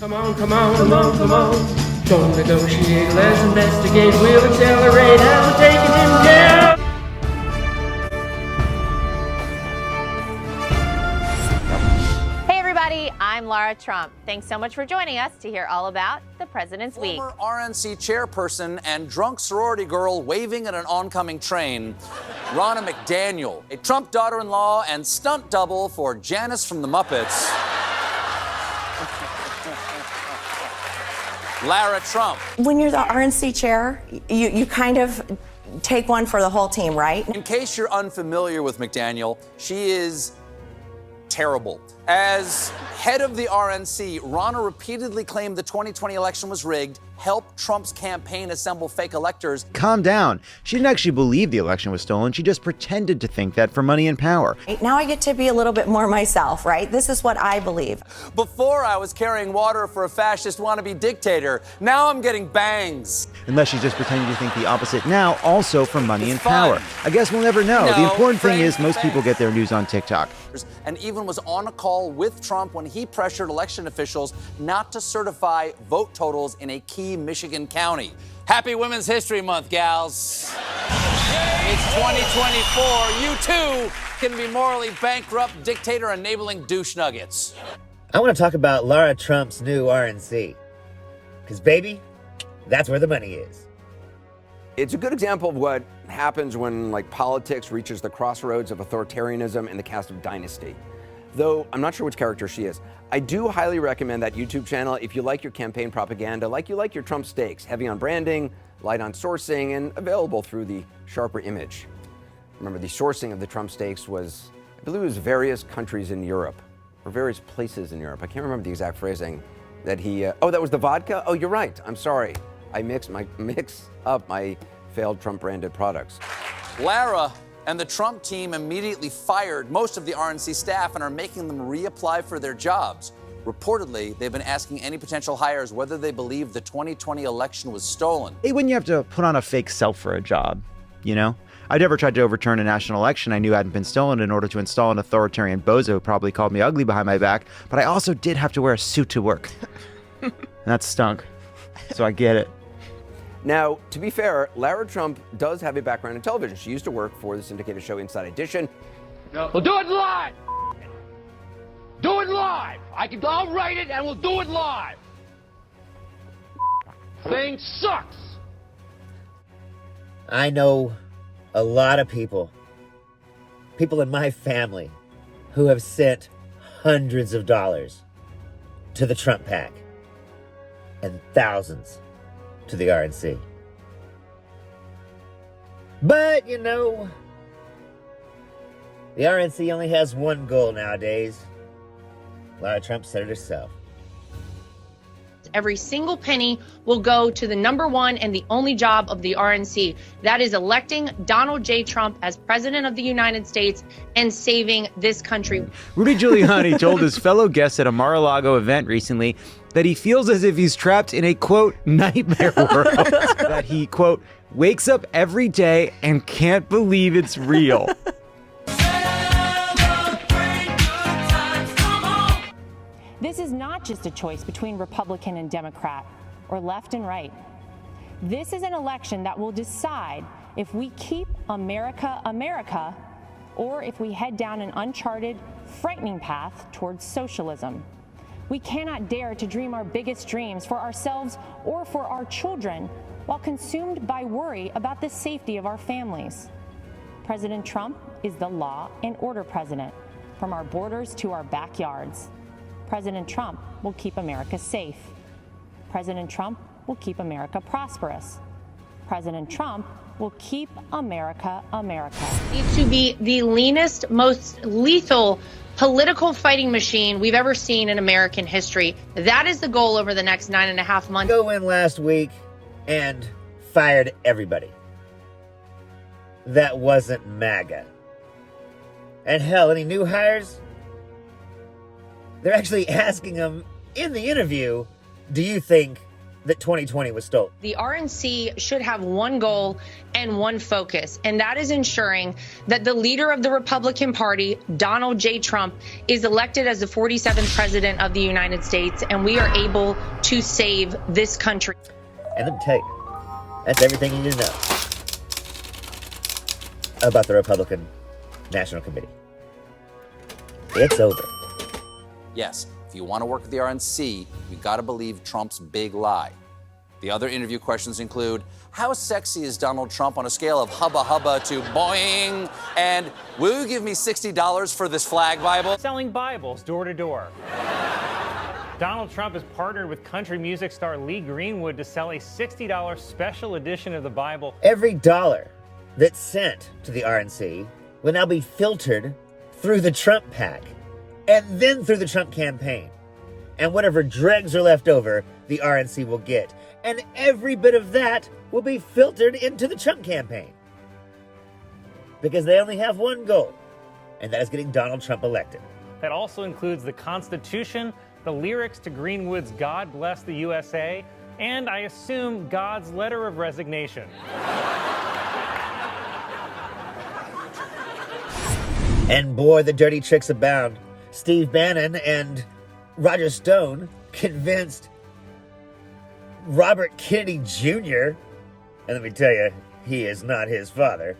Come on, come on, come on, come on. Don't negotiate, let's investigate. We'll accelerate as we're taking him down. Hey everybody, I'm Lara Trump. Thanks so much for joining us to hear all about the President's Week. Former RNC chairperson and drunk sorority girl waving at an oncoming train, Ronna McDaniel, a Trump daughter-in-law and stunt double for Janice from the Muppets. Lara Trump. When you're the RNC chair, you kind of take one for the whole team, right? In case you're unfamiliar with McDaniel, she is terrible. As head of the RNC, Ronna repeatedly claimed the 2020 election was rigged, helped Trump's campaign assemble fake electors. Calm down. She didn't actually believe the election was stolen. She just pretended to think that for money and power. Now I get to be a little bit more myself, right? This is what I believe. Before I was carrying water for a fascist wannabe dictator. Now I'm getting bangs. Unless she's just pretending to think the opposite now, also for money and power. fun. I guess we'll never know. No, The important thing is Frank, most people get their news on TikTok. And even was on a call with Trump when he pressured election officials not to certify vote totals in a key Michigan county. Happy Women's History Month, gals. It's 2024. You too can be morally bankrupt, dictator, enabling douche nuggets. I want to talk about Lara Trump's new RNC. Because, baby, that's where the money is. It's a good example of what happens when, politics reaches the crossroads of authoritarianism and the cast of Dynasty. Though I'm not sure which character she is. I do highly recommend that YouTube channel if you like your campaign propaganda, like you like your Trump steaks, heavy on branding, light on sourcing, and available through the sharper image. Remember, the sourcing of the Trump steaks was, I believe it was various countries in Europe, or various places in Europe. I can't remember the exact phrasing that he, oh, that was the vodka? Oh, you're right. I'm sorry. I mix up my failed Trump-branded products. Lara and the Trump team immediately fired most of the RNC staff and are making them reapply for their jobs. Reportedly, they've been asking any potential hires whether they believe the 2020 election was stolen. Hey, when you have to put on a fake self for a job, you know? I never tried to overturn a national election I knew hadn't been stolen in order to install an authoritarian bozo who probably called me ugly behind my back, but I also did have to wear a suit to work. And that stunk. So I get it. Now, to be fair, Lara Trump does have a background in television. She used to work for the syndicated show Inside Edition. No. We'll do it live! Do it live! I'll write it and we'll do it live! Thing sucks! I know a lot of people in my family, who have sent hundreds of dollars to the Trump PAC and thousands to the RNC. But, the RNC only has one goal nowadays. Lara Trump said it herself. Every single penny will go to the number one and the only job of the RNC. That is electing Donald J. Trump as president of the United States and saving this country. Rudy Giuliani told his fellow guests at a Mar-a-Lago event recently that he feels as if he's trapped in a, quote, nightmare world. That he, quote, wakes up every day and can't believe it's real. This is not just a choice between Republican and Democrat or left and right. This is an election that will decide if we keep America America or if we head down an uncharted, frightening path towards socialism. We cannot dare to dream our biggest dreams for ourselves or for our children while consumed by worry about the safety of our families. President Trump is the law and order president, from our borders to our backyards. President Trump will keep America safe. President Trump will keep America prosperous. President Trump will keep America America. Needs to be the leanest, most lethal political fighting machine we've ever seen in American history. That is the goal over the next 9.5 months. Go in last week and fired everybody. That wasn't MAGA. And hell, any new hires? They're actually asking them in the interview, do you think that 2020 was stolen. The RNC should have one goal and one focus, and that is ensuring that the leader of the Republican Party, Donald J. Trump, is elected as the 47th president of the United States, and we are able to save this country. And let me tell you, that's everything you need to know about the Republican National Committee. It's over. Yes, if you want to work with the RNC, you got to believe Trump's big lie. The other interview questions include, how sexy is Donald Trump on a scale of hubba hubba to boing? And will you give me $60 for this flag Bible? Selling Bibles door to door. Donald Trump has partnered with country music star Lee Greenwood to sell a $60 special edition of the Bible. Every dollar that's sent to the RNC will now be filtered through the Trump PAC and then through the Trump campaign. And whatever dregs are left over, the RNC will get. And every bit of that will be filtered into the Trump campaign. Because they only have one goal, and that is getting Donald Trump elected. That also includes the Constitution, the lyrics to Greenwood's God Bless the USA, and I assume God's letter of resignation. And boy, the dirty tricks abound. Steve Bannon and Roger Stone convinced Robert Kennedy Jr., and let me tell you, he is not his father,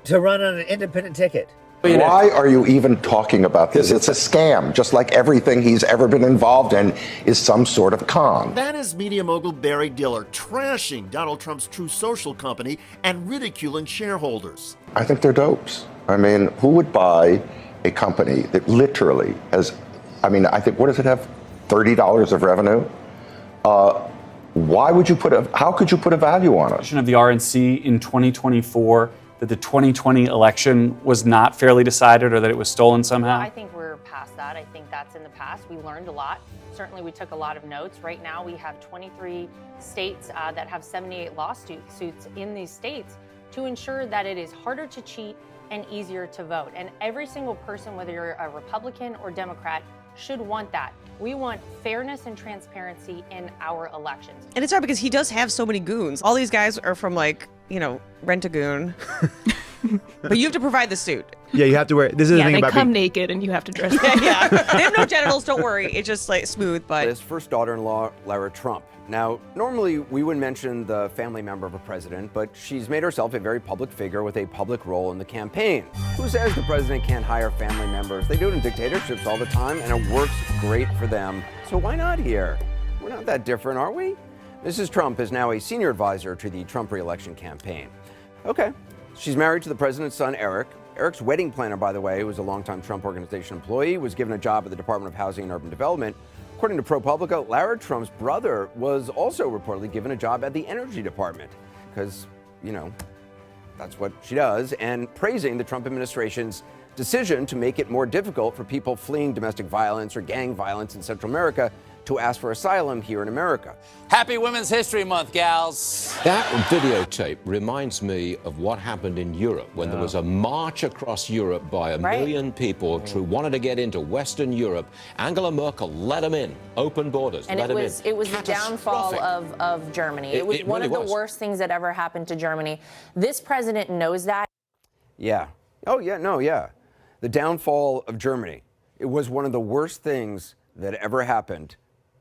to run on an independent ticket. Why are you even talking about this? It's a scam, just like everything he's ever been involved in is some sort of con. That is media mogul Barry Diller trashing Donald Trump's True Social company and ridiculing shareholders. I think they're dopes. I mean, who would buy a company that literally has, I think, what does it have? $30 of revenue? How could you put a value on it? Of the RNC in 2024 that the 2020 election was not fairly decided or that it was stolen somehow? I think we're past that. I think that's in the past. We learned a lot. Certainly, we took a lot of notes. Right now, we have 23 states that have 78 lawsuits in these states to ensure that it is harder to cheat and easier to vote. And every single person, whether you're a Republican or Democrat, should want that. We want fairness and transparency in our elections. And it's hard because he does have so many goons. All these guys are from Rent a Goon. But you have to provide the suit. Yeah, you have to wear. This is the thing about they come naked and you have to dress them. Yeah. They have no genitals, don't worry. It's just smooth, but. His first daughter-in-law, Lara Trump. Now, normally we wouldn't mention the family member of a president, but she's made herself a very public figure with a public role in the campaign. Who says the president can't hire family members? They do it in dictatorships all the time, and it works great for them. So why not here? We're not that different, are we? Mrs. Trump is now a senior advisor to the Trump re-election campaign. Okay, she's married to the president's son, Eric. Eric's wedding planner, by the way, who was a longtime Trump Organization employee, was given a job at the Department of Housing and Urban Development. According to ProPublica, Lara Trump's brother was also reportedly given a job at the Energy Department because, that's what she does, and praising the Trump administration's decision to make it more difficult for people fleeing domestic violence or gang violence in Central America to ask for asylum here in America. Happy Women's History Month, gals. That videotape reminds me of what happened in Europe when there was a march across Europe by a million people who wanted to get into Western Europe. Angela Merkel let them in, open borders, and let them in. It was the downfall of Germany. It was one of the worst things that ever happened to Germany. This president knows that. Yeah. Oh, yeah, no, yeah. The downfall of Germany. It was one of the worst things that ever happened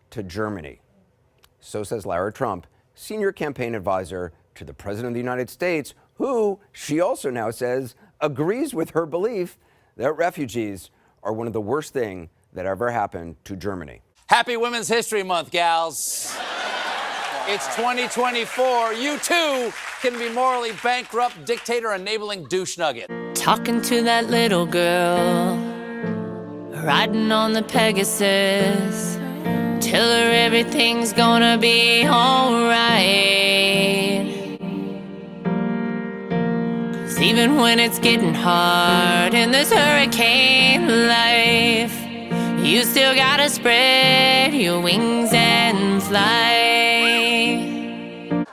to Germany. So says Lara Trump, senior campaign advisor to the President of the United States, who she also now says agrees with her belief that refugees are one of the worst things that ever happened to Germany. Happy Women's History Month, gals. It's 2024. You too can be morally bankrupt, dictator, enabling douche nugget. Talking to that little girl, riding on the Pegasus. Tell her everything's gonna be alright. 'Cause even when it's getting hard in this hurricane life, you still gotta spread your wings and fly.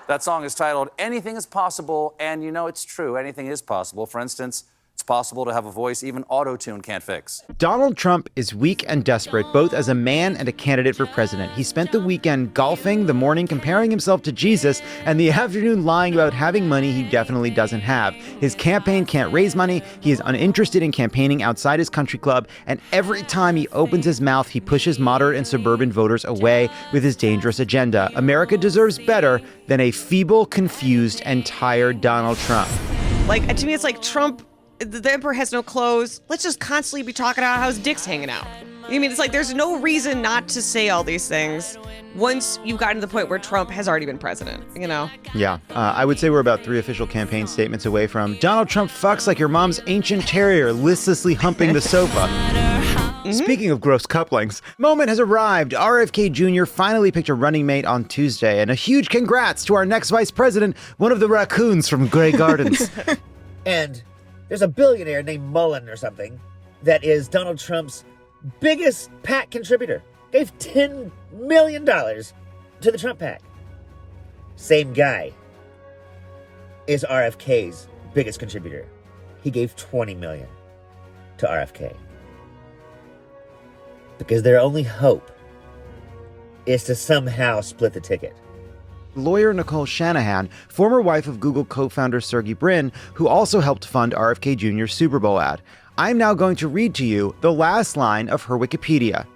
That song is titled Anything is Possible, and it's true, anything is possible. For instance, It's possible to have a voice even auto-tune can't fix. Donald Trump is weak and desperate, both as a man and a candidate for president. He spent the weekend golfing, the morning comparing himself to Jesus, and the afternoon lying about having money he definitely doesn't have. His campaign can't raise money, he is uninterested in campaigning outside his country club, and every time he opens his mouth, he pushes moderate and suburban voters away with his dangerous agenda. America deserves better than a feeble, confused, and tired Donald Trump. Like, to me, it's like Trump, the emperor has no clothes. Let's just constantly be talking about how his dick's hanging out. I mean, it's like there's no reason not to say all these things once you've gotten to the point where Trump has already been president, you know? Yeah, I would say we're about 3 official campaign statements away from Donald Trump fucks like your mom's ancient terrier listlessly humping the sofa. Speaking of gross couplings, moment has arrived. RFK Jr. finally picked a running mate on Tuesday, and a huge congrats to our next vice president, one of the raccoons from Grey Gardens. And there's a billionaire named Mullen or something that is Donald Trump's biggest PAC contributor. Gave $10 million to the Trump PAC. Same guy is RFK's biggest contributor. He gave $20 million to RFK. Because their only hope is to somehow split the ticket. Lawyer Nicole Shanahan, former wife of Google co-founder Sergey Brin, who also helped fund RFK Jr.'s Super Bowl ad. I'm now going to read to you the last line of her Wikipedia.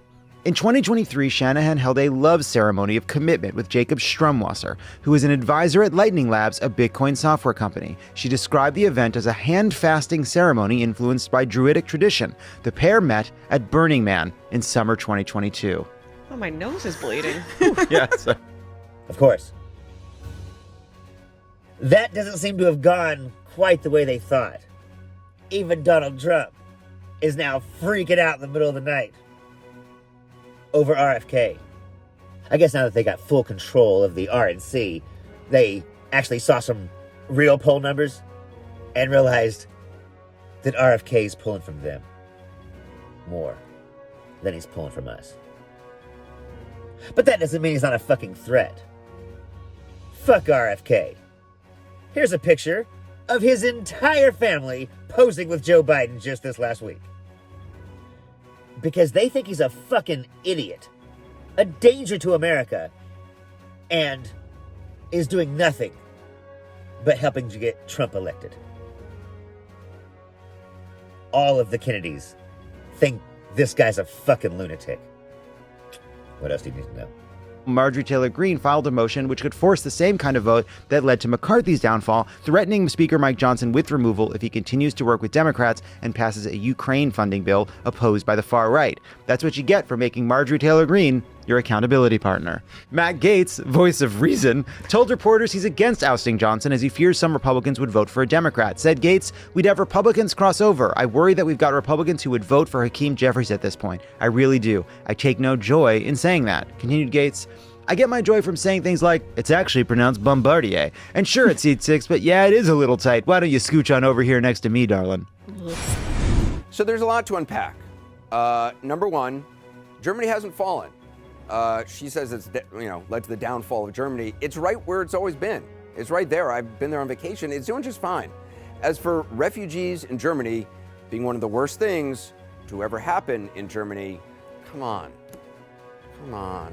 In 2023, Shanahan held a love ceremony of commitment with Jacob Strumwasser, who is an advisor at Lightning Labs, a Bitcoin software company. She described the event as a hand-fasting ceremony influenced by Druidic tradition. The pair met at Burning Man in summer 2022. Oh, my nose is bleeding. Yes. Of course. That doesn't seem to have gone quite the way they thought. Even Donald Trump is now freaking out in the middle of the night over RFK. I guess now that they got full control of the RNC, they actually saw some real poll numbers and realized that RFK is pulling from them more than he's pulling from us. But that doesn't mean he's not a fucking threat. Fuck RFK. Here's a picture of his entire family posing with Joe Biden just this last week. Because they think he's a fucking idiot, a danger to America, and is doing nothing but helping to get Trump elected. All of the Kennedys think this guy's a fucking lunatic. What else do you need to know? Marjorie Taylor Greene filed a motion which could force the same kind of vote that led to McCarthy's downfall, threatening Speaker Mike Johnson with removal if he continues to work with Democrats and passes a Ukraine funding bill opposed by the far right. That's what you get for making Marjorie Taylor Greene your accountability partner. Matt Gaetz, voice of reason, told reporters he's against ousting Johnson as he fears some Republicans would vote for a Democrat. Said Gaetz, "We'd have Republicans cross over. I worry that we've got Republicans who would vote for Hakeem Jeffries at this point. I really do. I take no joy in saying that." Continued Gaetz, "I get my joy from saying things like, it's actually pronounced Bombardier. And sure, it's seat 6, but yeah, it is a little tight. Why don't you scooch on over here next to me, darling?" So there's a lot to unpack. Number one, Germany hasn't fallen. She says it's led to the downfall of Germany. It's right where it's always been. It's right there. I've been there on vacation. It's doing just fine. As for refugees in Germany being one of the worst things to ever happen in Germany, come on,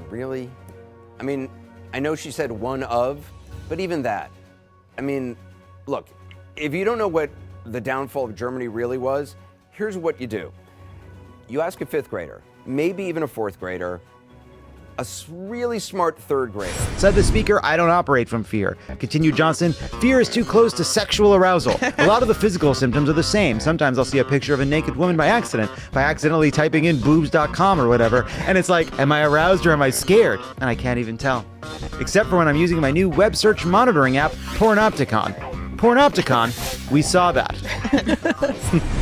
really? I mean, I know she said one of, but even that. I mean, look, if you don't know what the downfall of Germany really was, here's what you do. You ask a 5th grader, maybe even a 4th grader, a really smart 3rd grader. Said the speaker, "I don't operate from fear." Continued Johnson, "Fear is too close to sexual arousal. A lot of the physical symptoms are the same. Sometimes I'll see a picture of a naked woman by accidentally typing in boobs.com or whatever, and it's like, am I aroused or am I scared? And I can't even tell. Except for when I'm using my new web search monitoring app, Pornopticon. Pornopticon, we saw that."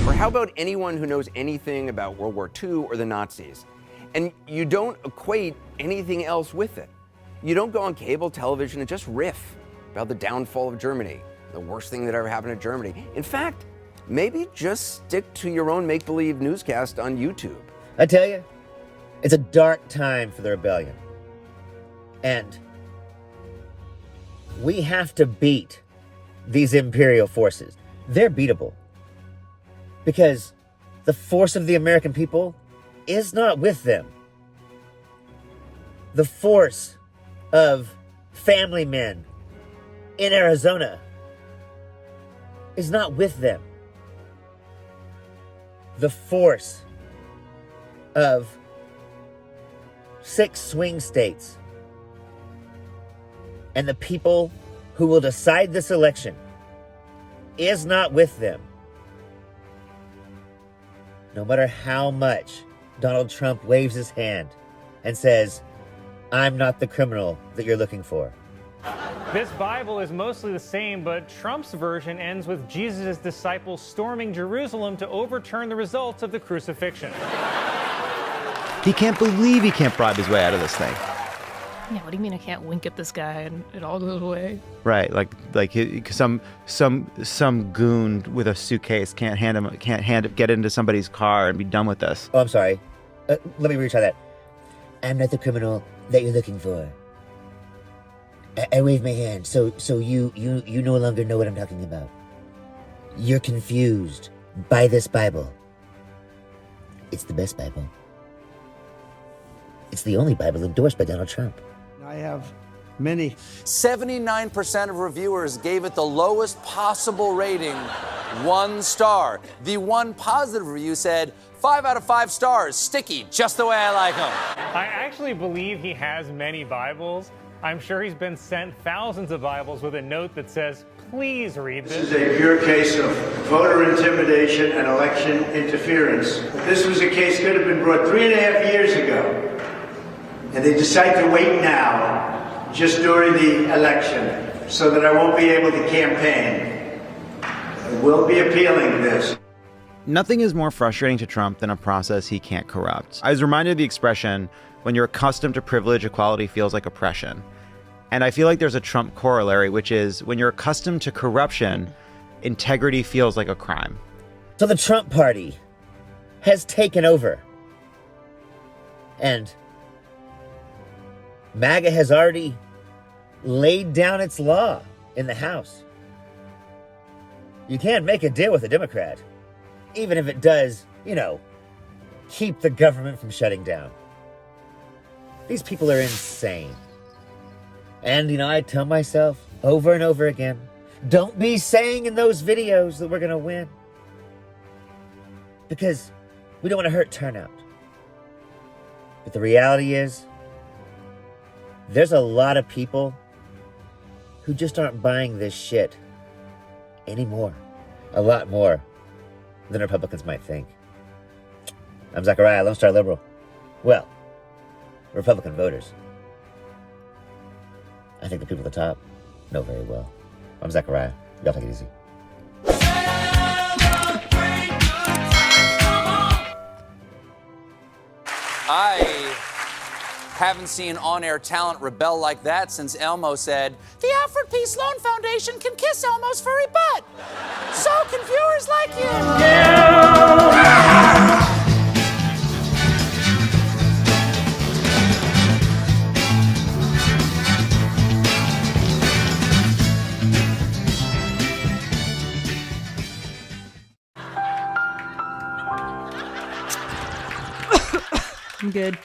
Or how about anyone who knows anything about World War II or the Nazis? And you don't equate anything else with it. You don't go on cable television and just riff about the downfall of Germany, the worst thing that ever happened to Germany. In fact, maybe just stick to your own make-believe newscast on YouTube. I tell you, it's a dark time for the rebellion. And we have to beat these imperial forces. They're beatable. Because the force of the American people is not with them. The force of family men in Arizona is not with them. The force of 6 swing states and the people who will decide this election is not with them. No matter how much Donald Trump waves his hand and says, I'm not the criminal that you're looking for. This Bible is mostly the same, but Trump's version ends with Jesus' disciples storming Jerusalem to overturn the results of the crucifixion. He can't believe he can't bribe his way out of this thing. Yeah, what do you mean I can't wink at this guy and it all goes away? Right, some goon with a suitcase can't get into somebody's car and be done with this. Oh, I'm sorry. Let me retry that. I'm not the criminal that you're looking for. I wave my hand, so you no longer know what I'm talking about. You're confused by this Bible. It's the best Bible. It's the only Bible endorsed by Donald Trump. I have many. 79% of reviewers gave it the lowest possible rating, 1 star. The one positive review said, 5 out of 5 stars, sticky, just the way I like them. I actually believe he has many Bibles. I'm sure he's been sent thousands of Bibles with a note that says, please read this. This is a pure case of voter intimidation and election interference. This was a case that could have been brought 3.5 years ago. And they decide to wait now, just during the election, so that I won't be able to campaign. I will be appealing this. Nothing is more frustrating to Trump than a process he can't corrupt. I was reminded of the expression, when you're accustomed to privilege, equality feels like oppression. And I feel like there's a Trump corollary, which is when you're accustomed to corruption, integrity feels like a crime. So the Trump party has taken over. And MAGA has already laid down its law in the House. You can't make a deal with a Democrat, even if it does, keep the government from shutting down. These people are insane. And, I tell myself over and over again, don't be saying in those videos that we're going to win. Because we don't want to hurt turnout. But the reality is, there's a lot of people who just aren't buying this shit anymore. A lot more than Republicans might think. I'm Zachariah, Lone Star Liberal. Well, Republican voters. I think the people at the top know very well. I'm Zachariah. Y'all take it easy. I haven't seen on-air talent rebel like that since Elmo said, the Alfred P. Sloan Foundation can kiss Elmo's furry butt. So can viewers like you. I'm good.